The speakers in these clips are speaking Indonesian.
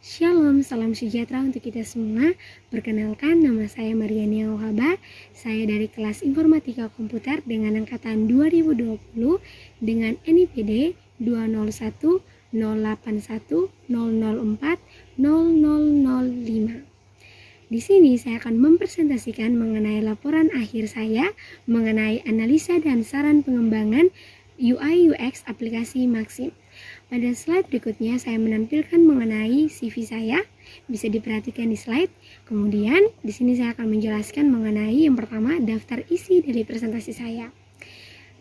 Shalom, salam sejahtera untuk kita semua. Perkenalkan, nama saya Mariania Wahaba. Saya dari kelas Informatika Komputer dengan angkatan 2020 dengan NIPD 2010810040005. Di sini saya akan mempresentasikan mengenai laporan akhir saya mengenai analisa dan saran pengembangan UI UX aplikasi Maxim. Pada slide berikutnya saya menampilkan mengenai CV saya, bisa diperhatikan di slide. Kemudian di sini saya akan menjelaskan mengenai yang pertama daftar isi dari presentasi saya.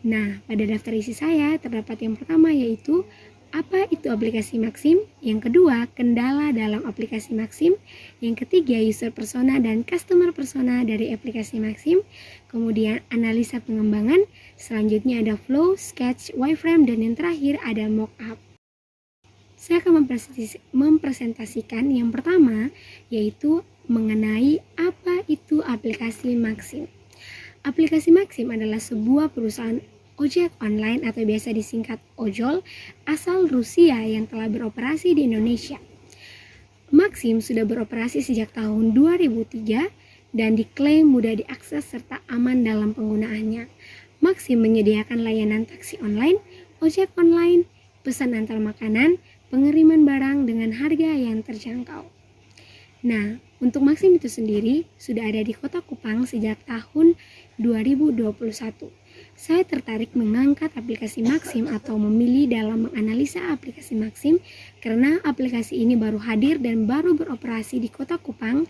Nah, pada daftar isi saya terdapat yang pertama yaitu apa itu aplikasi Maxim, yang kedua kendala dalam aplikasi Maxim, yang ketiga user persona dan customer persona dari aplikasi Maxim, kemudian analisa pengembangan, selanjutnya ada flow, sketch, wireframe, dan yang terakhir ada mockup. Saya akan mempresentasikan yang pertama yaitu mengenai apa itu aplikasi Maxim. Aplikasi Maxim adalah sebuah perusahaan ojek online atau biasa disingkat ojol asal Rusia yang telah beroperasi di Indonesia. Maxim sudah beroperasi sejak tahun 2003 dan diklaim mudah diakses serta aman dalam penggunaannya. Maxim menyediakan layanan taksi online, ojek online, pesan antar makanan, pengiriman barang dengan harga yang terjangkau. Nah, untuk Maxim itu sendiri sudah ada di Kota Kupang sejak tahun 2021. Saya tertarik mengangkat aplikasi Maxim atau memilih dalam menganalisa aplikasi Maxim karena aplikasi ini baru hadir dan baru beroperasi di Kota Kupang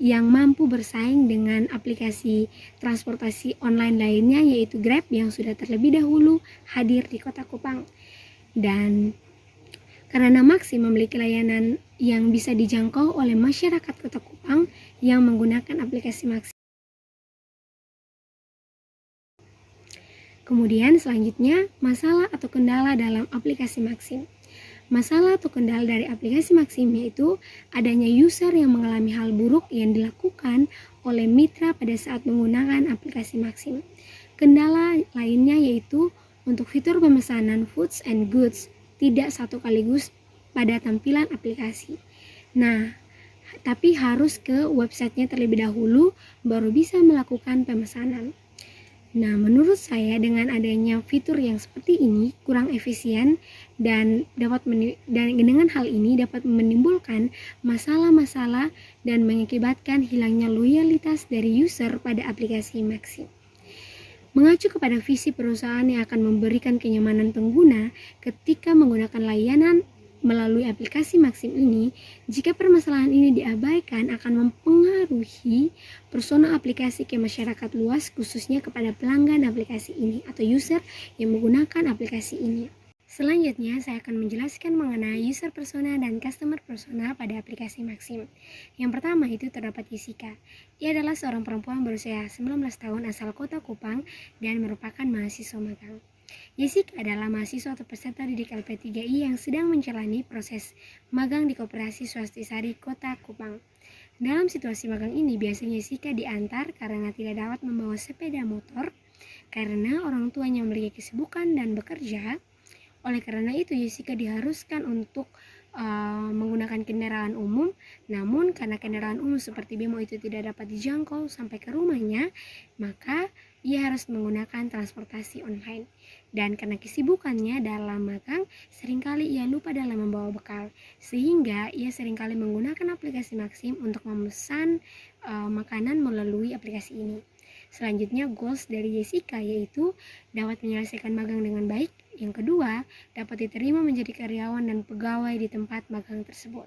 yang mampu bersaing dengan aplikasi transportasi online lainnya yaitu Grab yang sudah terlebih dahulu hadir di Kota Kupang. Dan karena Maxim memiliki layanan yang bisa dijangkau oleh masyarakat Kota Kupang yang menggunakan aplikasi Maxim. Kemudian selanjutnya, masalah atau kendala dalam aplikasi Maxim. Masalah atau kendala dari aplikasi Maxim yaitu adanya user yang mengalami hal buruk yang dilakukan oleh mitra pada saat menggunakan aplikasi Maxim. Kendala lainnya yaitu untuk fitur pemesanan foods and goods tidak satu kaligus pada tampilan aplikasi. Nah, tapi harus ke websitenya terlebih dahulu baru bisa melakukan pemesanan. Nah, menurut saya dengan adanya fitur yang seperti ini kurang efisien dan dengan hal ini dapat menimbulkan masalah-masalah dan mengakibatkan hilangnya loyalitas dari user pada aplikasi Maxim. Mengacu kepada visi perusahaan yang akan memberikan kenyamanan pengguna ketika menggunakan layanan melalui aplikasi Maxim ini, jika permasalahan ini diabaikan akan mempengaruhi persona aplikasi ke masyarakat luas khususnya kepada pelanggan aplikasi ini atau user yang menggunakan aplikasi ini. Selanjutnya, saya akan menjelaskan mengenai user persona dan customer persona pada aplikasi Maxim. Yang pertama itu terdapat Jessica. Ia adalah seorang perempuan berusia 19 tahun asal Kota Kupang dan merupakan mahasiswa magang. Jessica adalah mahasiswa atau peserta didik LP3I yang sedang menjalani proses magang di Koperasi Swastisari Kota Kupang. Dalam situasi magang ini, biasanya Jessica diantar karena tidak dapat membawa sepeda motor karena orang tuanya memiliki kesibukan dan bekerja. Oleh karena itu, Jessica diharuskan untuk menggunakan kendaraan umum. Namun karena kendaraan umum seperti bemo itu tidak dapat dijangkau sampai ke rumahnya, maka ia harus menggunakan transportasi online. Dan karena kesibukannya dalam magang, seringkali ia lupa dalam membawa bekal, sehingga ia seringkali menggunakan aplikasi Maxim untuk memesan makanan melalui aplikasi ini. Selanjutnya, goals dari Jessica yaitu dapat menyelesaikan magang dengan baik. Yang kedua, dapat diterima menjadi karyawan dan pegawai di tempat magang tersebut.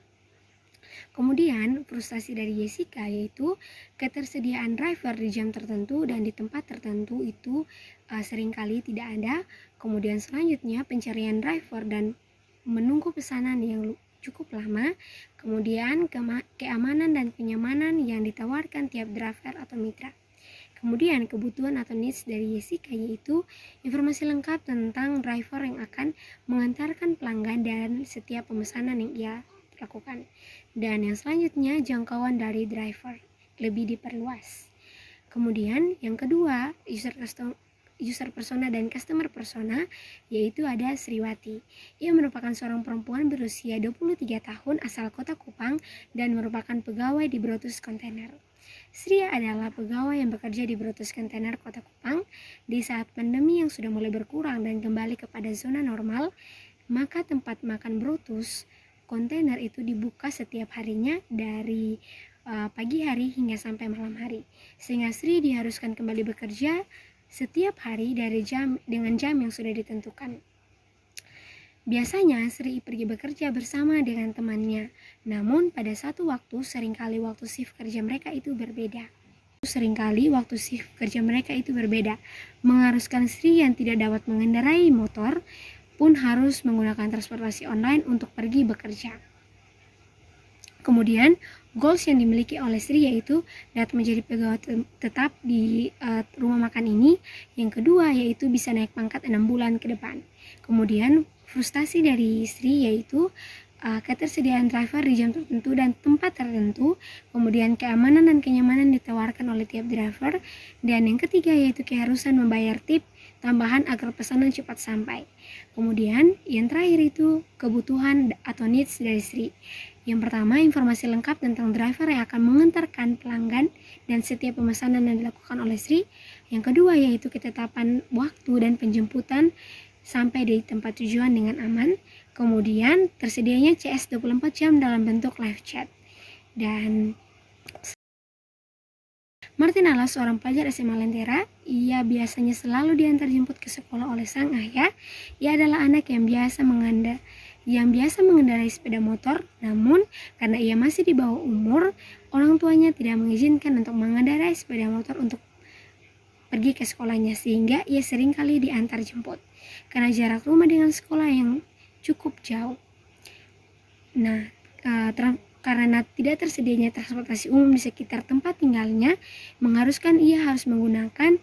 Kemudian, frustasi dari Jessica yaitu ketersediaan driver di jam tertentu dan di tempat tertentu itu seringkali tidak ada. Kemudian selanjutnya, pencarian driver dan menunggu pesanan yang cukup lama. Kemudian, keamanan dan kenyamanan yang ditawarkan tiap driver atau mitra. Kemudian kebutuhan atau needs dari Jessica yaitu informasi lengkap tentang driver yang akan mengantarkan pelanggan dan setiap pemesanan yang ia lakukan. Dan yang selanjutnya jangkauan dari driver lebih diperluas. Kemudian yang kedua user persona dan customer persona, yaitu ada Sriwati. Ia merupakan seorang perempuan berusia 23 tahun asal kota Kupang dan merupakan pegawai di Brotus Kontainer. Sri adalah pegawai yang bekerja di Brotus Kontainer Kota Kupang. Di saat pandemi yang sudah mulai berkurang dan kembali kepada zona normal, maka tempat makan Brotus Kontainer itu dibuka setiap harinya dari pagi hari hingga sampai malam hari, sehingga Sri diharuskan kembali bekerja setiap hari dengan jam yang sudah ditentukan. Biasanya Sri pergi bekerja bersama dengan temannya, namun pada satu waktu seringkali waktu shift kerja mereka itu berbeda. Mengharuskan Sri yang tidak dapat mengendarai motor pun harus menggunakan transportasi online untuk pergi bekerja. Kemudian, goals yang dimiliki oleh Sri yaitu dapat menjadi pegawai tetap di rumah makan ini. Yang kedua yaitu bisa naik pangkat 6 bulan ke depan. Kemudian, frustasi dari Sri yaitu ketersediaan driver di jam tertentu dan tempat tertentu. Kemudian, keamanan dan kenyamanan ditawarkan oleh tiap driver. Dan yang ketiga yaitu keharusan membayar tip tambahan agar pesanan cepat sampai. Kemudian, yang terakhir itu kebutuhan atau needs dari Sri. Yang pertama, informasi lengkap tentang driver yang akan mengantarkan pelanggan dan setiap pemesanan yang dilakukan oleh Sri. Yang kedua, yaitu ketetapan waktu dan penjemputan sampai di tempat tujuan dengan aman. Kemudian, tersedianya CS 24 jam dalam bentuk live chat. Dan Martin adalah seorang pelajar SMA Lentera. Ia biasanya selalu diantar jemput ke sekolah oleh sang ayah. Ia adalah anak yang biasa mengendarai sepeda motor, namun karena ia masih di bawah umur, orang tuanya tidak mengizinkan untuk mengendarai sepeda motor untuk pergi ke sekolahnya, sehingga ia seringkali diantar jemput karena jarak rumah dengan sekolah yang cukup jauh. Nah, karena tidak tersedianya transportasi umum di sekitar tempat tinggalnya, mengharuskan ia harus menggunakan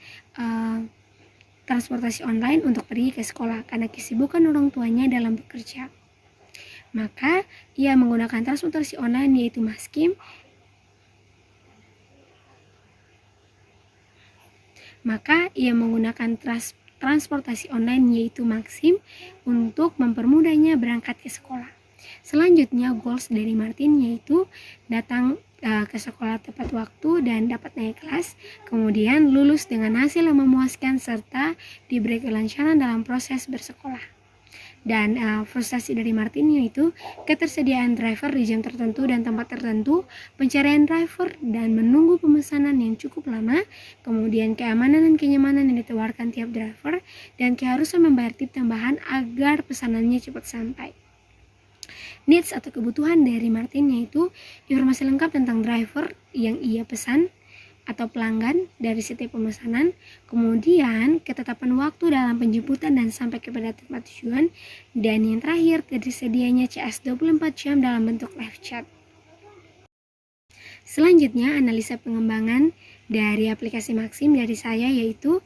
transportasi online untuk pergi ke sekolah karena kesibukan orang tuanya dalam bekerja. Maka ia menggunakan transportasi online yaitu Maskim. Transportasi online yaitu Maxim untuk mempermudahnya berangkat ke sekolah. Selanjutnya, goals dari Martin yaitu datang ke sekolah tepat waktu dan dapat naik kelas, kemudian lulus dengan hasil yang memuaskan serta diberi kelancaran dalam proses bersekolah. Dan frustasi dari Martin yaitu ketersediaan driver di jam tertentu dan tempat tertentu, pencarian driver dan menunggu pemesanan yang cukup lama, kemudian keamanan dan kenyamanan yang ditawarkan tiap driver, dan keharusan membayar tip tambahan agar pesanannya cepat sampai. Needs atau kebutuhan dari Martin yaitu informasi lengkap tentang driver yang ia pesan atau pelanggan dari setiap pemesanan, kemudian ketetapan waktu dalam penjemputan dan sampai kepada tempat tujuan, dan yang terakhir tersedianya CS 24 jam dalam bentuk live chat. Selanjutnya, analisa pengembangan dari aplikasi Maxim dari saya yaitu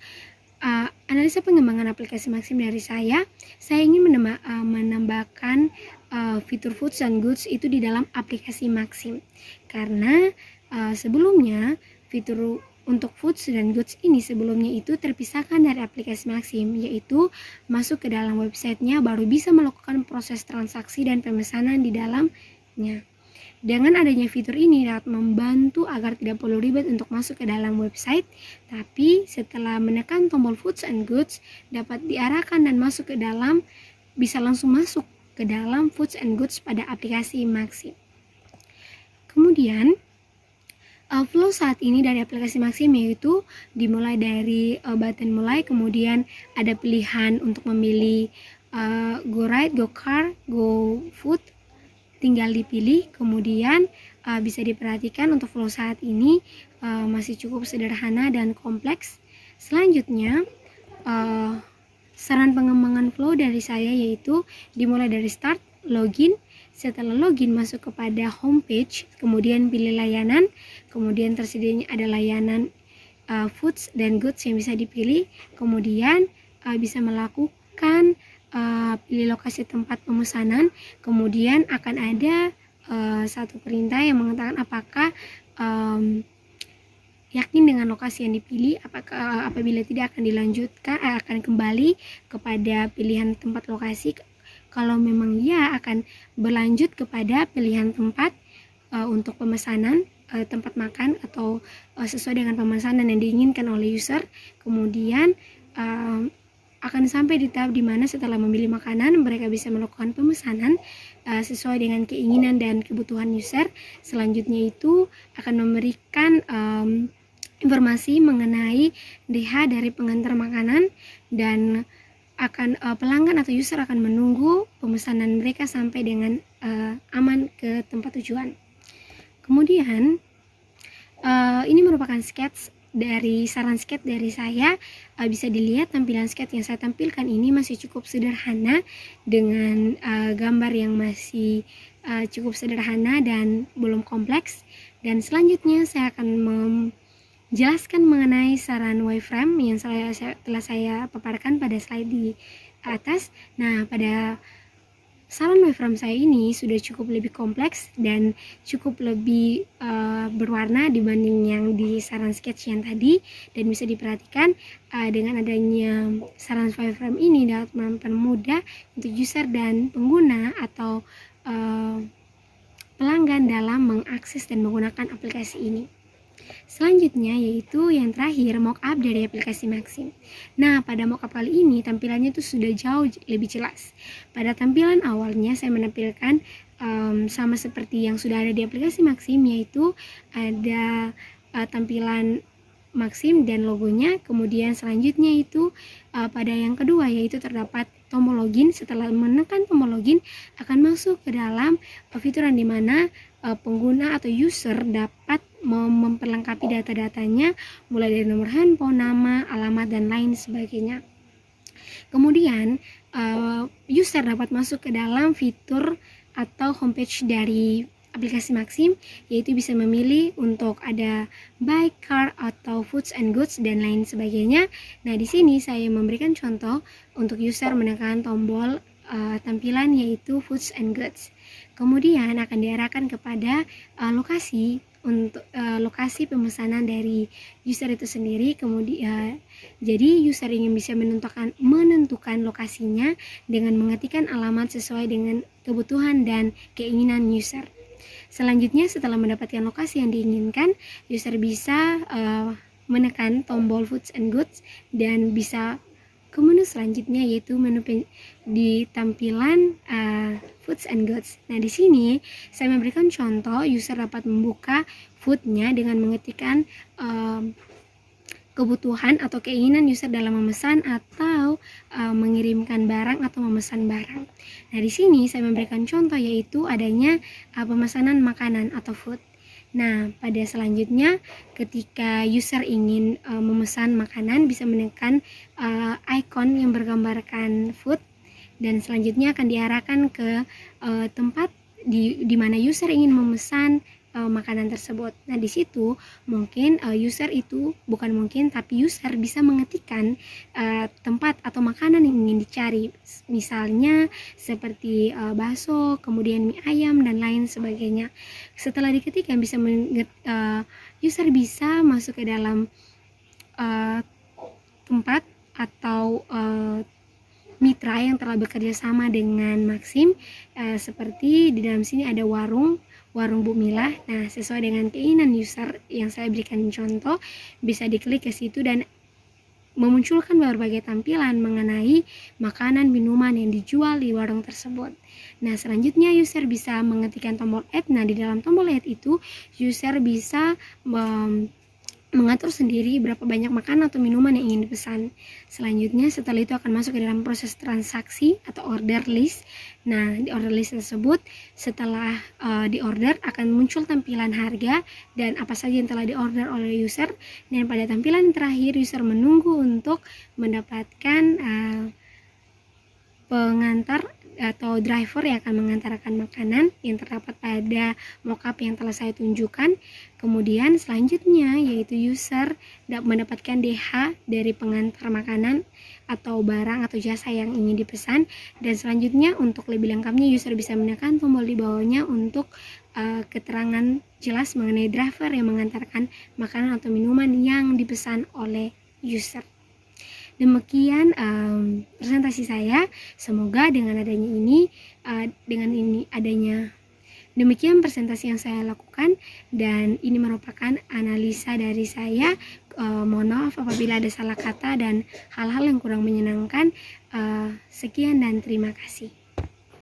analisa pengembangan aplikasi Maxim dari saya ingin menambahkan fitur Foods and Goods itu di dalam aplikasi Maxim, karena sebelumnya fitur untuk Foods dan Goods ini sebelumnya itu terpisahkan dari aplikasi Maxim, yaitu masuk ke dalam websitenya baru bisa melakukan proses transaksi dan pemesanan di dalamnya. Dengan adanya fitur ini dapat membantu agar tidak perlu ribet untuk masuk ke dalam website, tapi setelah menekan tombol Foods and Goods dapat diarahkan dan bisa langsung masuk ke dalam Foods and Goods pada aplikasi Maxim. Kemudian flow saat ini dari aplikasi Maxim yaitu dimulai dari button mulai, kemudian ada pilihan untuk memilih go ride, go car, go food, tinggal dipilih. Kemudian bisa diperhatikan untuk flow saat ini masih cukup sederhana dan kompleks. Selanjutnya saran pengembangan flow dari saya yaitu dimulai dari start, login. Setelah login masuk kepada homepage, kemudian pilih layanan, kemudian tersedianya ada layanan Foods dan Goods yang bisa dipilih, kemudian bisa melakukan pilih lokasi tempat pemesanan, kemudian akan ada satu perintah yang mengatakan apakah yakin dengan lokasi yang dipilih, apabila tidak akan dilanjutkan, akan kembali kepada pilihan tempat lokasi. Kalau memang ya, akan berlanjut kepada pilihan tempat untuk pemesanan tempat makan atau sesuai dengan pemesanan yang diinginkan oleh user. Kemudian akan sampai di tahap dimana setelah memilih makanan, mereka bisa melakukan pemesanan sesuai dengan keinginan dan kebutuhan user. Selanjutnya itu akan memberikan informasi mengenai DH dari pengantar makanan, dan akan pelanggan atau user akan menunggu pemesanan mereka sampai dengan aman ke tempat tujuan. Kemudian ini merupakan saran sketch dari saya. Bisa dilihat tampilan sketch yang saya tampilkan ini masih cukup sederhana, dengan gambar yang masih cukup sederhana dan belum kompleks. Dan selanjutnya saya akan menjelaskan mengenai saran wireframe yang telah saya paparkan pada slide di atas. Nah, pada saran wireframe saya ini sudah cukup lebih kompleks dan cukup lebih berwarna dibanding yang di saran sketch yang tadi, dan bisa diperhatikan dengan adanya saran wireframe ini dapat mempermudah untuk user dan pengguna atau pelanggan dalam mengakses dan menggunakan aplikasi ini. Selanjutnya yaitu yang terakhir, mockup dari aplikasi Maxim. Nah, pada mockup kali ini tampilannya itu sudah jauh lebih jelas. Pada tampilan awalnya saya menampilkan sama seperti yang sudah ada di aplikasi Maxim, yaitu ada tampilan Maxim dan logonya. Kemudian selanjutnya itu pada yang kedua yaitu terdapat tombol login. Setelah menekan tombol login akan masuk ke dalam fitur di mana pengguna atau user dapat memperlengkapi data-datanya, mulai dari nomor handphone, nama, alamat, dan lain sebagainya. Kemudian user dapat masuk ke dalam fitur atau homepage dari aplikasi Maxim, yaitu bisa memilih untuk ada buy, car, atau foods and goods, dan lain sebagainya. Nah, di sini saya memberikan contoh untuk user menekan tombol tampilan yaitu foods and goods. Kemudian akan diarahkan kepada lokasi untuk lokasi pemesanan dari user itu sendiri. Kemudian jadi user ingin bisa menentukan lokasinya dengan mengetikkan alamat sesuai dengan kebutuhan dan keinginan user. Selanjutnya, setelah mendapatkan lokasi yang diinginkan, user bisa menekan tombol foods and goods dan bisa ke menu selanjutnya, yaitu menu di tampilan foods and goods. Nah, di sini saya memberikan contoh user dapat membuka foodnya dengan mengetikkan kebutuhan atau keinginan user dalam memesan atau mengirimkan barang atau memesan barang. Nah, di sini saya memberikan contoh yaitu adanya pemesanan makanan atau food. Nah, pada selanjutnya ketika user ingin memesan makanan, bisa menekan icon yang bergambarkan food, dan selanjutnya akan diarahkan ke tempat di mana user ingin memesan makanan tersebut. Nah, di situ mungkin user bisa mengetikkan tempat atau makanan yang ingin dicari, misalnya seperti bakso, kemudian mie ayam, dan lain sebagainya. Setelah diketikkan, user bisa masuk ke dalam tempat atau mitra yang telah bekerja sama dengan Maxim, seperti di dalam sini ada warung Bu Milah. Nah, sesuai dengan keinginan user yang saya berikan contoh, bisa diklik ke situ dan memunculkan berbagai tampilan mengenai makanan, minuman yang dijual di warung tersebut. Nah, selanjutnya user bisa mengetikkan tombol add. Nah, di dalam tombol add itu user bisa mengatur sendiri berapa banyak makanan atau minuman yang ingin dipesan. Selanjutnya, setelah itu akan masuk ke dalam proses transaksi atau order list. Nah, di order list tersebut, setelah diorder akan muncul tampilan harga dan apa saja yang telah diorder oleh user. Dan pada tampilan terakhir, user menunggu untuk mendapatkan pengantar atau driver yang akan mengantarkan makanan yang terdapat pada mockup yang telah saya tunjukkan. Kemudian selanjutnya yaitu user mendapatkan DH dari pengantar makanan atau barang atau jasa yang ingin dipesan. Dan selanjutnya untuk lebih lengkapnya user bisa menekan tombol di bawahnya untuk keterangan jelas mengenai driver yang mengantarkan makanan atau minuman yang dipesan oleh user. Demikian presentasi saya. Semoga dengan adanya demikian presentasi yang saya lakukan, dan ini merupakan analisa dari saya. Mohon maaf apabila ada salah kata dan hal-hal yang kurang menyenangkan. Sekian dan terima kasih.